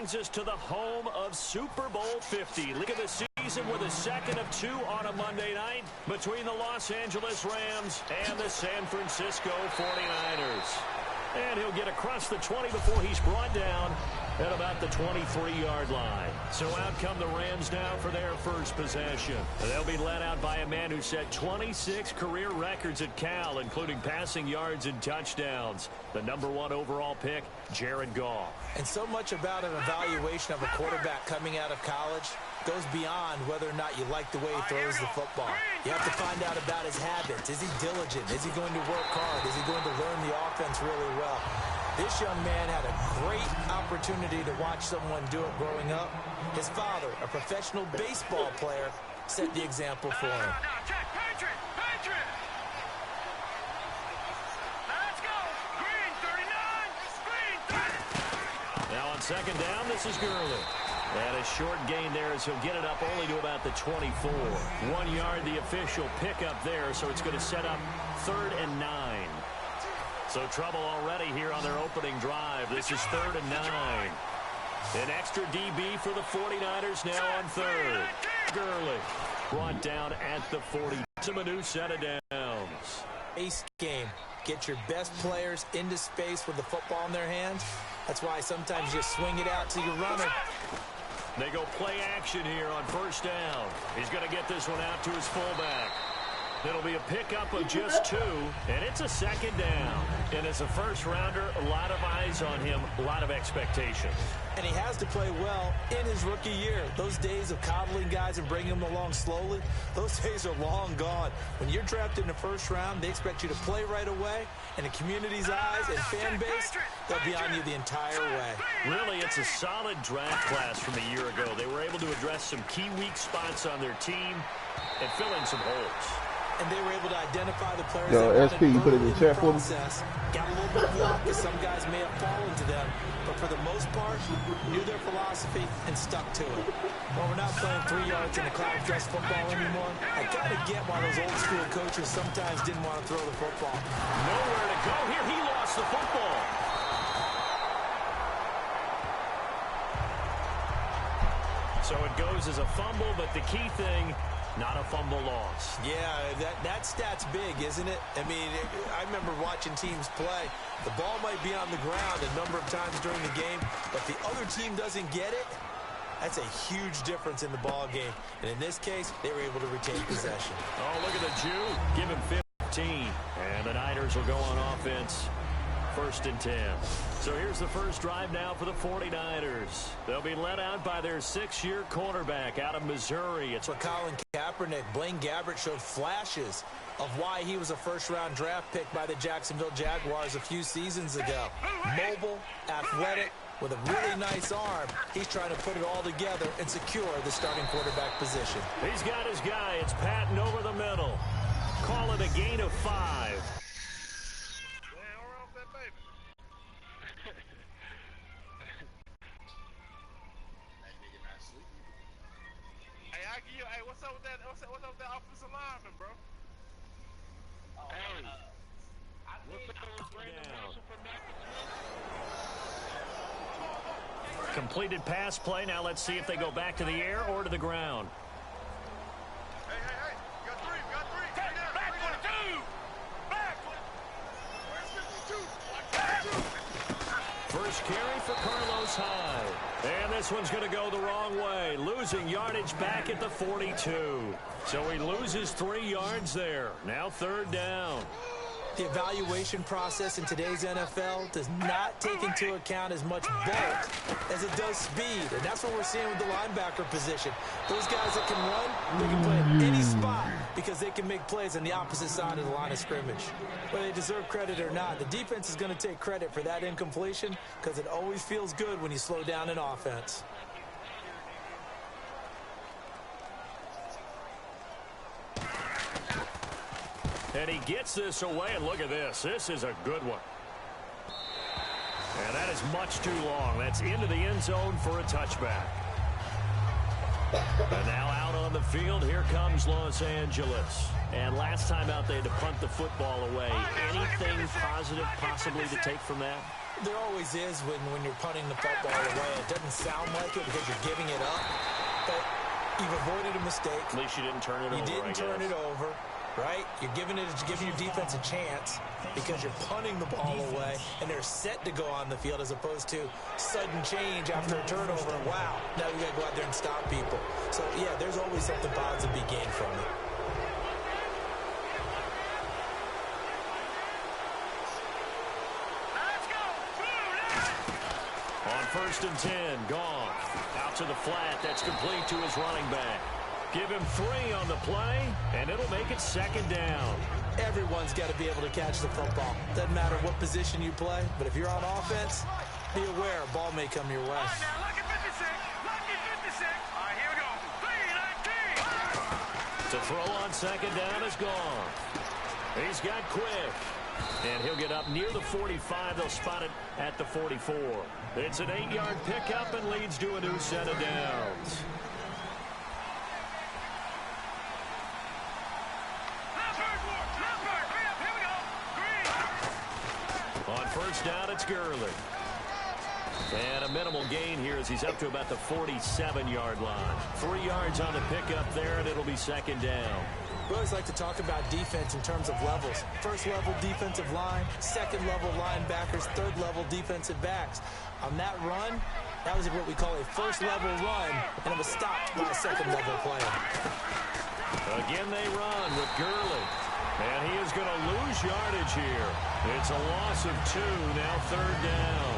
brings us to the home of Super Bowl 50. Look at the season with a second of two on a Monday night between the Los Angeles Rams and the San Francisco 49ers. And he'll get across the 20 before he's brought down at about the 23-yard line. So out come the Rams now for their first possession. They'll be led out by a man who set 26 career records at Cal, including passing yards and touchdowns. The #1 overall pick, Jared Goff. And so much about an evaluation of a quarterback coming out of college goes beyond whether or not you like the way he throws the football. You have to find out about his habits. Is he diligent? Is he going to work hard? Is he going to learn the offense really well? This young man had a great opportunity to watch someone do it growing up. His father, a professional baseball player, set the example for him. Now on second down, this is Gurley. And a short gain there as he'll get it up only to about the 24. 1 yard, the official pickup there, so it's going to set up 3rd and 9. So trouble already here on their opening drive. This is 3rd and 9. An extra DB for the 49ers now on 3rd. Gurley brought down at the 40. A new set of downs. Ace game. Get your best players into space with the football in their hands. That's why sometimes you swing it out to your runner. They go play action here on first down. He's going to get this one out to his fullback. It'll be a pickup of just 2, and it's a second down. And as a first-rounder, a lot of eyes on him, a lot of expectations. And he has to play well in his rookie year. Those days of coddling guys and bringing them along slowly, those days are long gone. When you're drafted in the first round, they expect you to play right away. And the community's eyes and fan base, they'll be on you the entire way. Really, it's a solid draft class from a year ago. They were able to address some key weak spots on their team and fill in some holes. And they were able to identify the players that SP, you put it in the chat for me. Got a little bit of luck because some guys may have fallen to them, but for the most part, knew their philosophy and stuck to it. Well, we're not playing 3 yards in a cloud dress football anymore. I got to get why those old school coaches sometimes didn't want to throw the football. Nowhere to go here. He lost the football. So it goes as a fumble, but the key thing, not a fumble loss. Yeah, that stat's big, isn't it? I mean, I remember watching teams play. The ball might be on the ground a number of times during the game, but the other team doesn't get it. That's a huge difference in the ball game. And in this case, they were able to retain possession. Oh, look at the Jew. Give him 15. And the Niners will go on offense. 1st and 10. So here's the first drive now for the 49ers. They'll be led out by their 6-year cornerback out of Missouri. It's what Colin Kaepernick, Blaine Gabbert showed flashes of why he was a first-round draft pick by the Jacksonville Jaguars a few seasons ago. Mobile, athletic, with a really nice arm. He's trying to put it all together and secure the starting quarterback position. He's got his guy. It's Patton over the middle. Call it a gain of 5. Hey, what's up with that? What's up with that offensive lineman, bro? Completed pass play. Now let's see if they go back to the air or to the ground. Hey. We got three. Back 22. Back. Where's 52? First carry for Carlos Hyde. And this one's going to go the wrong way. Losing yardage back at the 42. So he loses 3 yards there. Now 3rd down. The evaluation process in today's NFL does not take into account as much bulk as it does speed. And that's what we're seeing with the linebacker position. Those guys that can run, they can play at any spot because they can make plays on the opposite side of the line of scrimmage. Whether they deserve credit or not, the defense is going to take credit for that incompletion because it always feels good when you slow down an offense. And he gets this away, and look at this. This is a good one. And that is much too long. That's into the end zone for a touchback. And now out on the field, here comes Los Angeles. And last time out, they had to punt the football away. Anything positive possibly to take from that? There always is when you're punting the football away. It doesn't sound like it because you're giving it up, but you've avoided a mistake. At least you didn't turn it over, You didn't turn it over, right? You're giving your defense a chance because you're punting the ball away, and they're set to go on the field as opposed to sudden change after a turnover. Wow, now we got to go out there and stop people. So, yeah, there's always something positive to be gained from it. On 1st and 10, Goff out to the flat. That's complete to his running back. Give him 3 on the play, and it'll make it 2nd down. Everyone's got to be able to catch the football. Doesn't matter what position you play, but if you're on offense, be aware a ball may come your way. Lucky 56. Lucky 56. All right, here we go. 3-19. To throw on 2nd down is Goff. He's got quick. And he'll get up near the 45. They'll spot it at the 44. It's an 8-yard pickup and leads to a new set of downs. On 1st down, it's Gurley. And a minimal gain here as he's up to about the 47-yard line. 3 yards on the pickup there, and it'll be 2nd down. We always like to talk about defense in terms of levels. 1st level defensive line, 2nd level linebackers, 3rd level defensive backs. On that run, that was what we call a 1st level run, and it was stopped by a 2nd level player. Again they run with Gurley. And he is going to lose yardage here. It's a loss of 2, now 3rd down.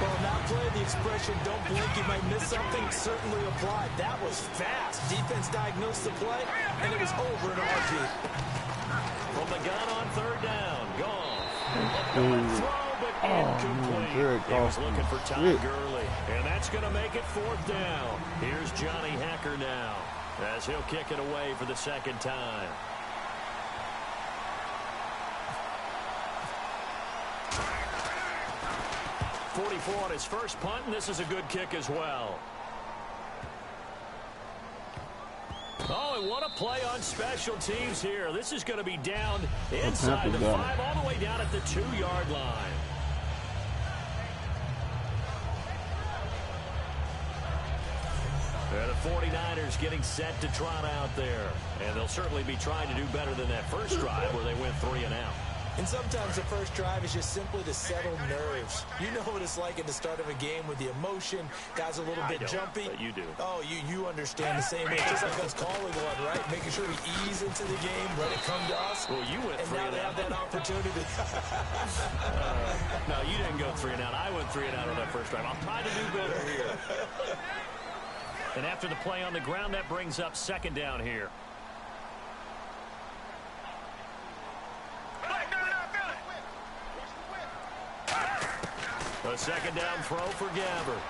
Well, on that play, the expression, don't blink, you might miss something, certainly applied. That was fast. Defense diagnosed the play, and it was over in a heartbeat. From the gun on 3rd down, Goff. Throw, but incomplete. He was looking for Todd Gurley, and that's going to make it 4th down. Here's Johnny Hecker now, as he'll kick it away for the 2nd time. 44 on his first punt, and this is a good kick as well. Oh, and what a play on special teams here. This is going to be down inside the 5, all the way down at the 2-yard line. And the 49ers getting set to trot out there. And they'll certainly be trying to do better than that first drive where they went 3 and out. And sometimes the first drive is just simply to settle nerves. You know what it's like at the start of a game with the emotion. Guys are a little bit jumpy. But you do. Oh, you understand the same way. Just like us calling one, right? Making sure we ease into the game, let it come to us. Well, you went 3 and out. And now they have that opportunity. No, you didn't go 3 and out. I went 3 and out on that first drive. I'll try to do better here. And after the play on the ground, that brings up 2nd down here. A 2nd down throw for Gabbert.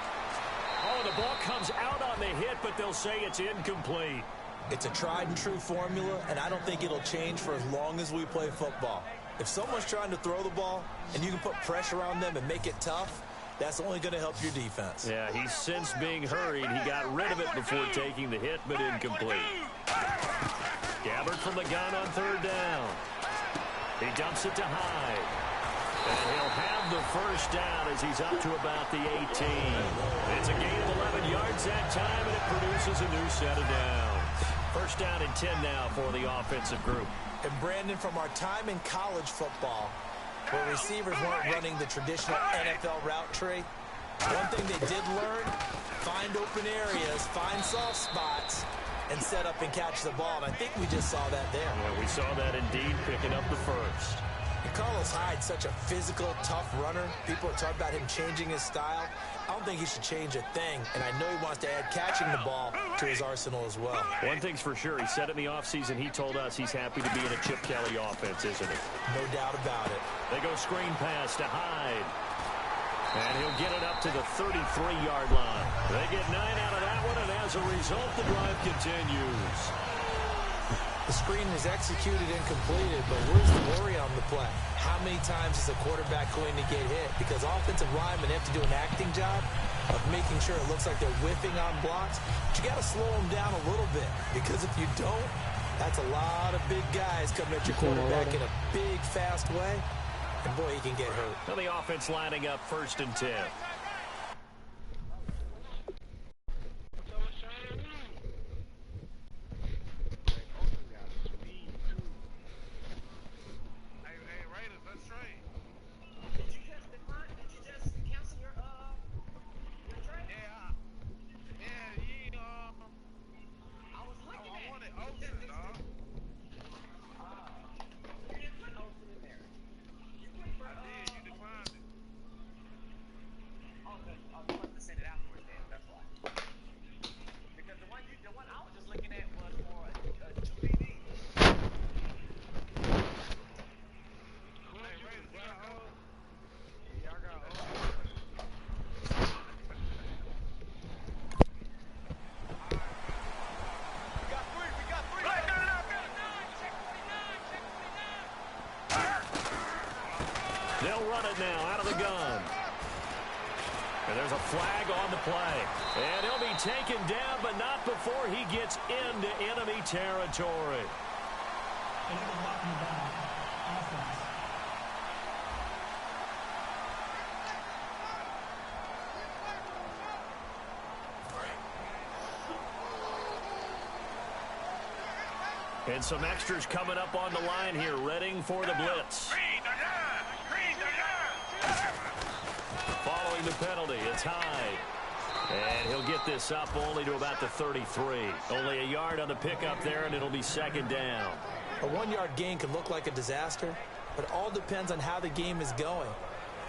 Oh, the ball comes out on the hit, but they'll say it's incomplete. It's a tried and true formula, and I don't think it'll change for as long as we play football. If someone's trying to throw the ball and you can put pressure on them and make it tough, that's only going to help your defense. Yeah, he's since being hurried. He got rid of it before taking the hit, but incomplete. Gabbert from the gun on 3rd down. He dumps it to Hyde. And he'll have the first down as he's up to about the 18. It's a gain of 11 yards that time, and it produces a new set of downs. First down and 10 now for the offensive group. And Brandon, from our time in college football, where receivers weren't running the traditional NFL route tree, one thing they did learn, find open areas, find soft spots, and set up and catch the ball. And I think we just saw that there. Yeah, we saw that indeed, picking up the first. Carlos Hyde's such a physical, tough runner. People are talking about him changing his style. I don't think he should change a thing, and I know he wants to add catching the ball to his arsenal as well. One thing's for sure, he said in the offseason he told us he's happy to be in a Chip Kelly offense, isn't he? No doubt about it. They go screen pass to Hyde. And he'll get it up to the 33-yard line. They get 9 out of that one, and as a result, the drive continues. The screen is executed and completed, but where's the worry on the play? How many times is a quarterback going to get hit? Because offensive linemen have to do an acting job of making sure it looks like they're whiffing on blocks. But you got to slow them down a little bit, because if you don't, that's a lot of big guys coming at your quarterback in a big, fast way. And boy, he can get hurt. Well, the offense lining up 1st and 10. They'll run it now out of the gun. And there's a flag on the play. And he'll be taken down, but not before he gets into enemy territory. And some extras coming up on the line here, readying for the blitz. Following the penalty, it's Hyde. And he'll get this up only to about the 33. Only a yard on the pickup there, and it'll be 2nd down. A 1-yard gain could look like a disaster, but it all depends on how the game is going.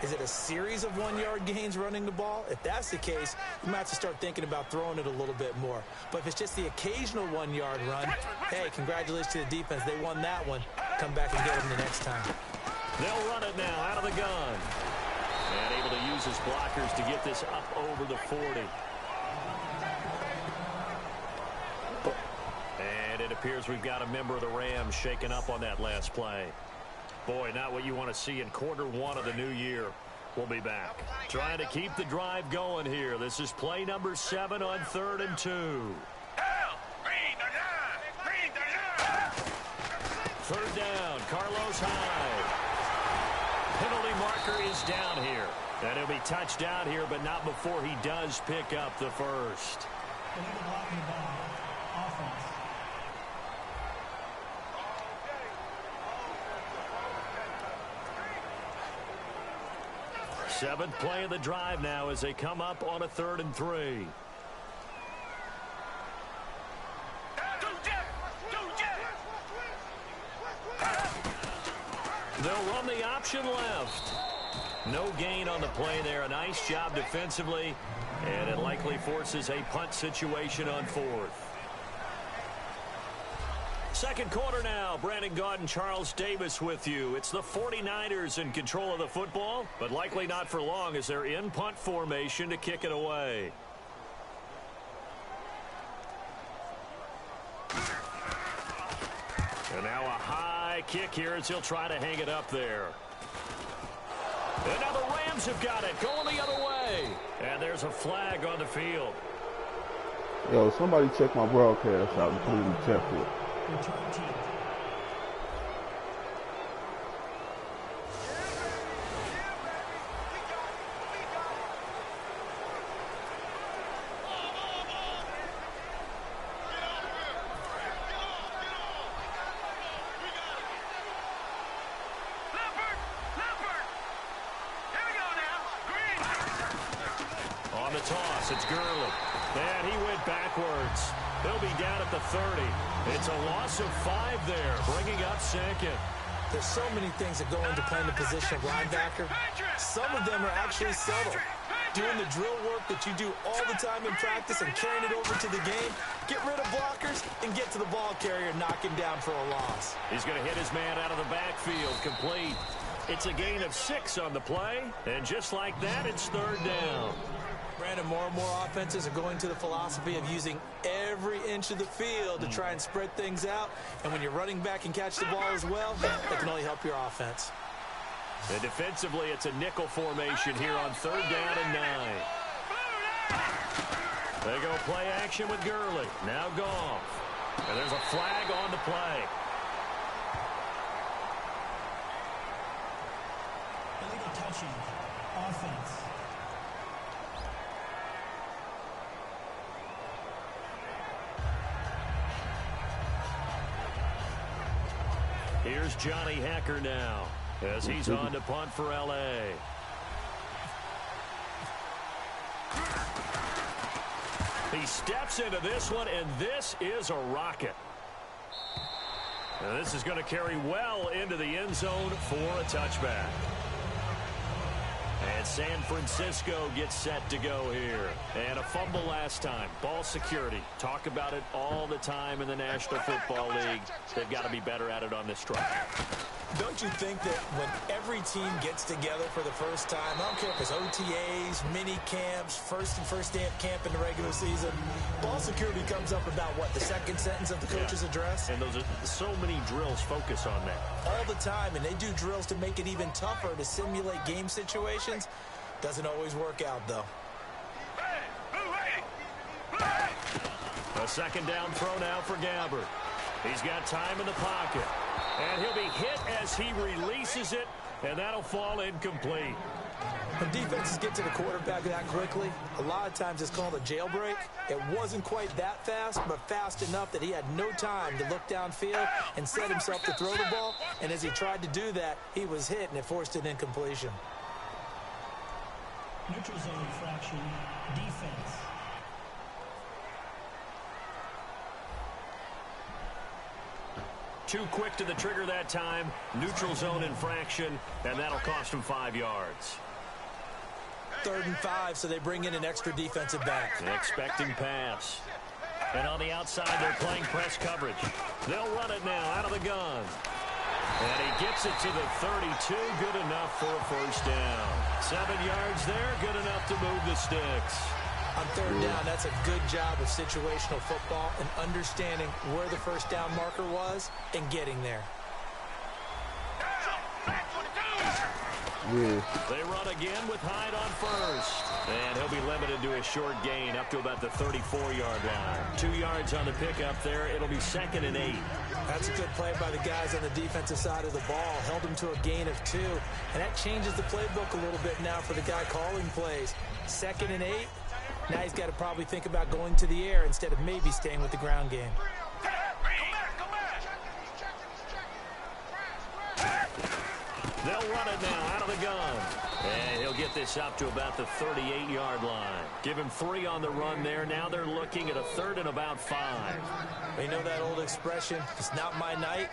Is it a series of 1-yard gains running the ball? If that's the case, you might have to start thinking about throwing it a little bit more. But if it's just the occasional 1-yard run, hey, congratulations to the defense. They won that one. Come back and get them the next time. They'll run it now out of the gun. And able to use his blockers to get this up over the 40. And it appears we've got a member of the Rams shaken up on that last play. Boy, not what you want to see in Q1 of the new year. We'll be back. Trying to keep the drive going here. This is play number 7 on 3rd and 2. Third down, Carlos Hyde. Penalty marker is down here. And he'll be touched down here, but not before he does pick up the first. Seventh play of the drive now as they come up on a 3rd and 3. They'll run the option left. No gain on the play there. A nice job defensively, and it likely forces a punt situation on 4th. Second quarter now. Brandon Gaudin and Charles Davis with you. It's the 49ers in control of the football, but likely not for long as they're in punt formation to kick it away. And now a high kick here as he'll try to hang it up there. And now the Rams have got it, going the other way. And there's a flag on the field. Yo, somebody check my broadcast out and put it in the chat for it. Return team. On the toss, it's Gurley. And he went backwards. He'll be down at the 30. It's a loss of 5 there, bringing up 2nd. There's so many things that go into playing the position of linebacker. Some of them are actually subtle. Doing the drill work that you do all the time in practice and carrying it over to the game. Get rid of blockers and get to the ball carrier and knock him down for a loss. He's going to hit his man out of the backfield, complete. It's a gain of 6 on the play, and just like that, it's 3rd down. Brandon, more and more offenses are going to the philosophy of using every inch of the field to try and spread things out. And when you're running back and catch the ball as well, that can only help your offense. And defensively, it's a nickel formation here on 3rd down and 9. They go play action with Gurley. Now Goff. And there's a flag on the play. infraction. Offense. Here's Johnny Hacker now as he's on to punt for L.A. He steps into this one, and this is a rocket. And this is going to carry well into the end zone for a touchback. And San Francisco gets set to go here. And a fumble last time. Ball security. Talk about it all the time in the National Football League. They've got to be better at it on this drive. Don't you think that when every team gets together for the first time, I don't care if it's OTAs, mini camps, first day of camp in the regular season, ball security comes up about, what, the second sentence of the coach's address? And those are so many drills focus on that. All the time, and they do drills to make it even tougher to simulate game situations. Doesn't always work out, though. A second down throw now for Gabbert. He's got time in the pocket. And he'll be hit as he releases it, and that'll fall incomplete. When defenses get to the quarterback that quickly, a lot of times it's called a jailbreak. It wasn't quite that fast, but fast enough that he had no time to look downfield and set himself to throw the ball. And as he tried to do that, he was hit, and it forced an incompletion. Neutral zone infraction. Defense. Too quick to the trigger that time. Neutral zone infraction, and that'll cost him 5 yards. 3rd and 5, so they bring in an extra defensive back. Expecting pass. And on the outside, they're playing press coverage. They'll run it now out of the gun. And he gets it to the 32. Good enough for a first down. 7 yards there. Good enough to move the sticks. On 3rd down, that's a good job of situational football and understanding where the first down marker was and getting there. Yeah. They run again with Hyde on first. And he'll be limited to a short gain up to about the 34-yard line. 2 yards on the pickup there. It'll be 2nd and 8. That's a good play by the guys on the defensive side of the ball. Held him to a gain of 2. And that changes the playbook a little bit now for the guy calling plays. 2nd and 8. Now he's got to probably think about going to the air instead of maybe staying with the ground game. They'll run it now out of the gun. And he'll get this up to about the 38-yard line. Give him 3 on the run there. Now they're looking at a 3rd and about 5. You know that old expression, it's not my night?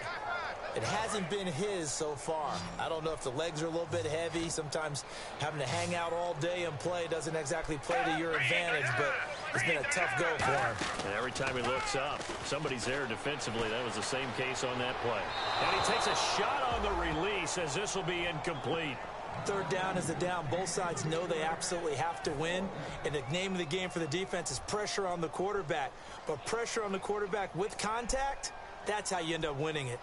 It hasn't been his so far. I don't know if the legs are a little bit heavy. Sometimes having to hang out all day and play doesn't exactly play to your advantage, but it's been a tough go for him. And every time he looks up, somebody's there defensively. That was the same case on that play. And he takes a shot on the release as this will be incomplete. 3rd down is the down. Both sides know they absolutely have to win. And the name of the game for the defense is pressure on the quarterback. But pressure on the quarterback with contact, that's how you end up winning it.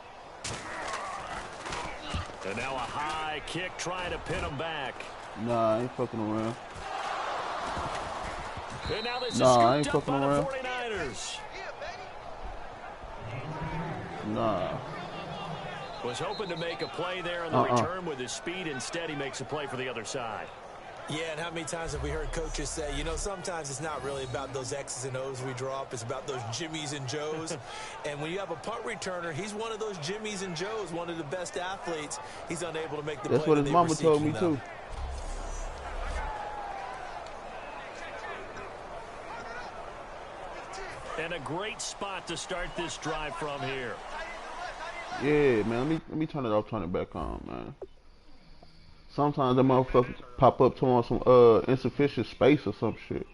And now a high kick trying to pin him back. Nah, I ain't fucking around. And now this Nah, I is ain't scooped up fucking by the around. 49ers. Nah. Was hoping to make a play there on the return with his speed. Instead, he makes a play for the other side. Yeah, and how many times have we heard coaches say, you know, sometimes it's not really about those X's and O's we draw up. It's about those Jimmies and Joes. And when you have a punt returner, he's one of those Jimmies and Joes, one of the best athletes. He's unable to make the play. That's what his mama told me, too. And a great spot to start this drive from here. Yeah, man. Let me turn it off, turn it back on, man. Sometimes that motherfuckers pop up to on some insufficient space or some shit.